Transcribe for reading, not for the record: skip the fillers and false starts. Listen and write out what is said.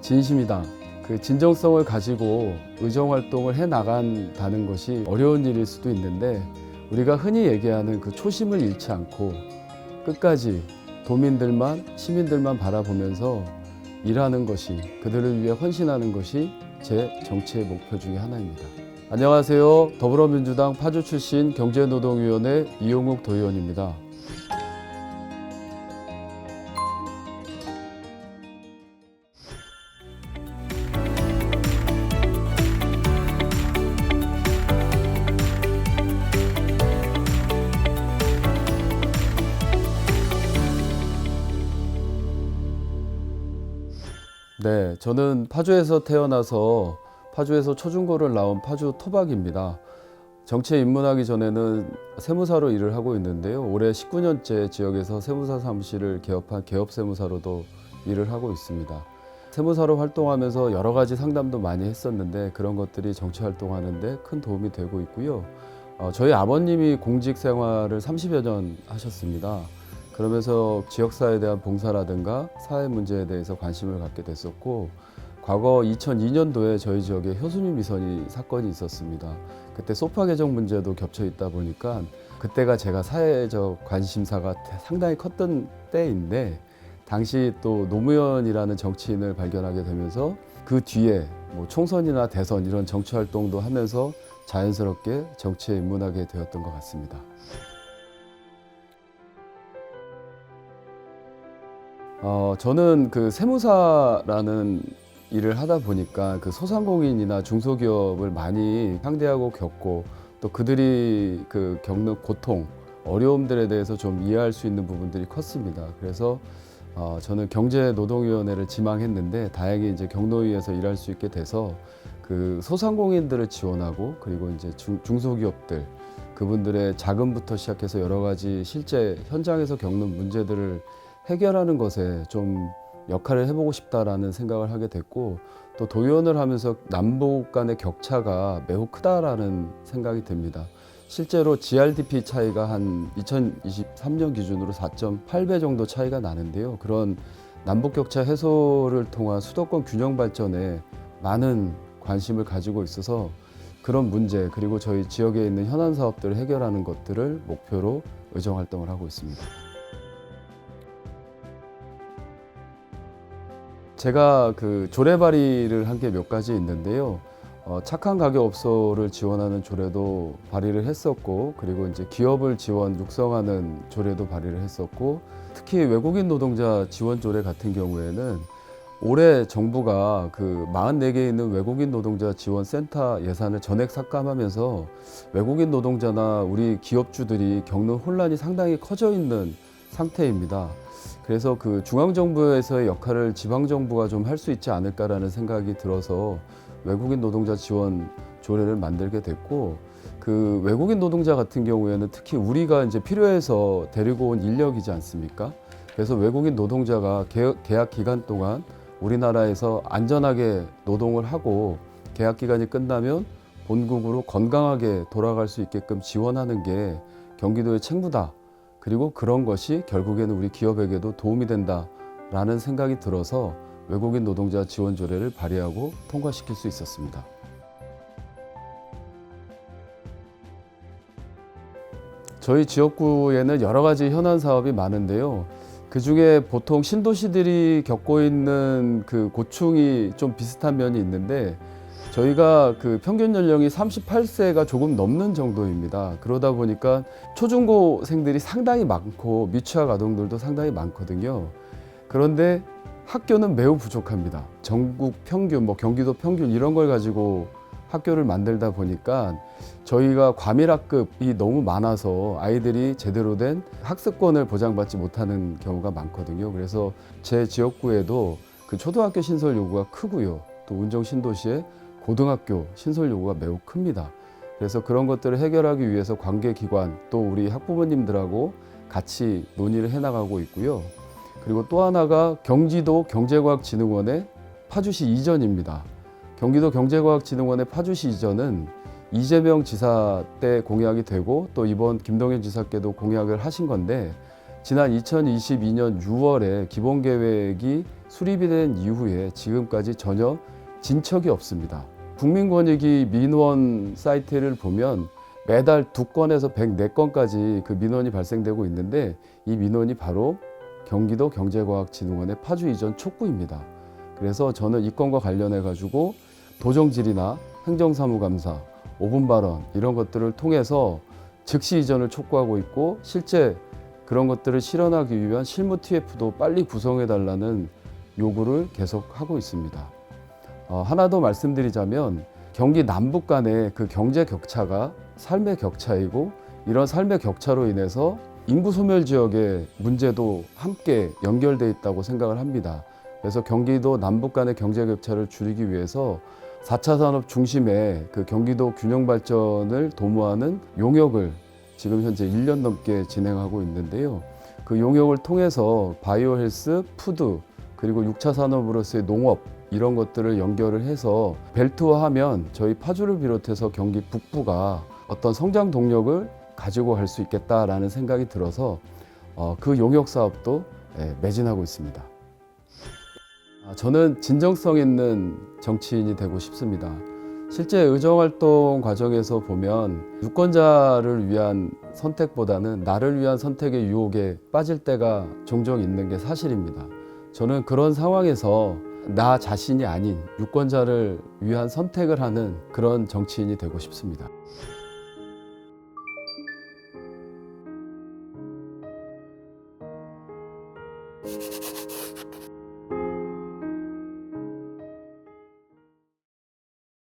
진심이다. 그 진정성을 가지고 의정활동을 해나간다는 것이 어려운 일일 수도 있는데 우리가 흔히 얘기하는 그 초심을 잃지 않고 끝까지 도민들만, 시민들만 바라보면서 일하는 것이, 그들을 위해 헌신하는 것이 제 정치의 목표 중에 하나입니다. 안녕하세요. 더불어민주당 파주 출신 경제노동위원회 이용욱 도의원입니다. 네, 저는 파주에서 태어나서 파주에서 초중고를 나온 파주 토박입니다. 정치에 입문하기 전에는 세무사로 일을 하고 있는데요. 올해 19년째 지역에서 세무사 사무실을 개업한 개업세무사로도 일을 하고 있습니다. 세무사로 활동하면서 여러 가지 상담도 많이 했었는데 그런 것들이 정치 활동하는 데 큰 도움이 되고 있고요. 저희 아버님이 공직 생활을 30여 년 하셨습니다. 그러면서 지역사회에 대한 봉사라든가 사회 문제에 대해서 관심을 갖게 됐었고, 과거 2002년도에 저희 지역에 효순유 미선이 사건이 있었습니다. 그때 소파 개정 문제도 겹쳐 있다 보니까 그때가 제가 사회적 관심사가 상당히 컸던 때인데, 당시 또 노무현이라는 정치인을 발견하게 되면서 그 뒤에 뭐 총선이나 대선 이런 정치 활동도 하면서 자연스럽게 정치에 입문하게 되었던 것 같습니다. 저는 그 세무사라는 일을 하다 보니까 그 소상공인이나 중소기업을 많이 상대하고 겪고 또 그들이 그 겪는 고통, 어려움들에 대해서 좀 이해할 수 있는 부분들이 컸습니다. 그래서 저는 경제노동위원회를 지망했는데 다행히 이제 경노위에서 일할 수 있게 돼서 그 소상공인들을 지원하고, 그리고 이제 중소기업들 그분들의 자금부터 시작해서 여러 가지 실제 현장에서 겪는 문제들을 해결하는 것에 좀 역할을 해보고 싶다라는 생각을 하게 됐고, 또 도의원을 하면서 남북 간의 격차가 매우 크다라는 생각이 듭니다. 실제로 GRDP 차이가 한 2023년 기준으로 4.8배 정도 차이가 나는데요. 그런 남북 격차 해소를 통한 수도권 균형 발전에 많은 관심을 가지고 있어서 그런 문제, 그리고 저희 지역에 있는 현안 사업들을 해결하는 것들을 목표로 의정 활동을 하고 있습니다. 제가 그 조례 발의를 한 게 몇 가지 있는데요. 착한 가게업소를 지원하는 조례도 발의를 했었고, 그리고 이제 기업을 지원 육성하는 조례도 발의를 했었고, 특히 외국인 노동자 지원 조례 같은 경우에는 올해 정부가 그 44개에 있는 외국인 노동자 지원 센터 예산을 전액 삭감하면서 외국인 노동자나 우리 기업주들이 겪는 혼란이 상당히 커져 있는 상태입니다. 그래서 그 중앙정부에서의 역할을 지방정부가 좀 할 수 있지 않을까라는 생각이 들어서 외국인 노동자 지원 조례를 만들게 됐고, 그 외국인 노동자 같은 경우에는 특히 우리가 이제 필요해서 데리고 온 인력이지 않습니까? 그래서 외국인 노동자가 계약 기간 동안 우리나라에서 안전하게 노동을 하고 계약 기간이 끝나면 본국으로 건강하게 돌아갈 수 있게끔 지원하는 게 경기도의 책무다. 그리고 그런 것이 결국에는 우리 기업에게도 도움이 된다라는 생각이 들어서 외국인 노동자 지원 조례를 발의하고 통과시킬 수 있었습니다. 저희 지역구에는 여러 가지 현안 사업이 많은데요. 그 중에 보통 신도시들이 겪고 있는 그 고충이 좀 비슷한 면이 있는데, 저희가 그 평균 연령이 38세가 조금 넘는 정도입니다. 그러다 보니까 초중고생들이 상당히 많고 미취학 아동들도 상당히 많거든요. 그런데 학교는 매우 부족합니다. 전국 평균, 뭐 경기도 평균 이런 걸 가지고 학교를 만들다 보니까 저희가 과밀학급이 너무 많아서 아이들이 제대로 된 학습권을 보장받지 못하는 경우가 많거든요. 그래서 제 지역구에도 그 초등학교 신설 요구가 크고요. 또 운정 신도시에 고등학교 신설 요구가 매우 큽니다. 그래서 그런 것들을 해결하기 위해서 관계기관 또 우리 학부모님들하고 같이 논의를 해나가고 있고요. 그리고 또 하나가 경기도 경제과학진흥원의 파주시 이전입니다. 경기도 경제과학진흥원의 파주시 이전은 이재명 지사 때 공약이 되고 또 이번 김동연 지사께도 공약을 하신 건데, 지난 2022년 6월에 기본계획이 수립이 된 이후에 지금까지 전혀 진척이 없습니다. 국민권익위 민원 사이트를 보면 매달 2건에서 104건까지 그 민원이 발생되고 있는데 이 민원이 바로 경기도 경제과학진흥원의 파주 이전 촉구입니다. 그래서 저는 이 건과 관련해 가지고 도정질이나 행정사무감사, 5분 발언 이런 것들을 통해서 즉시 이전을 촉구하고 있고 실제 그런 것들을 실현하기 위한 실무 TF도 빨리 구성해 달라는 요구를 계속하고 있습니다. 하나 더 말씀드리자면 경기 남북 간의 그 경제 격차가 삶의 격차이고 이런 삶의 격차로 인해서 인구 소멸 지역의 문제도 함께 연결돼 있다고 생각을 합니다. 그래서 경기도 남북 간의 경제 격차를 줄이기 위해서 4차 산업 중심의 그 경기도 균형 발전을 도모하는 용역을 지금 현재 1년 넘게 진행하고 있는데요. 그 용역을 통해서 바이오 헬스, 푸드, 그리고 6차 산업으로서의 농업 이런 것들을 연결을 해서 벨트화하면 저희 파주를 비롯해서 경기 북부가 어떤 성장 동력을 가지고 갈 수 있겠다라는 생각이 들어서 그 용역 사업도 매진하고 있습니다. 저는 진정성 있는 정치인이 되고 싶습니다. 실제 의정활동 과정에서 보면 유권자를 위한 선택보다는 나를 위한 선택의 유혹에 빠질 때가 종종 있는 게 사실입니다. 저는 그런 상황에서 나 자신이 아닌 유권자를 위한 선택을 하는 그런 정치인이 되고 싶습니다.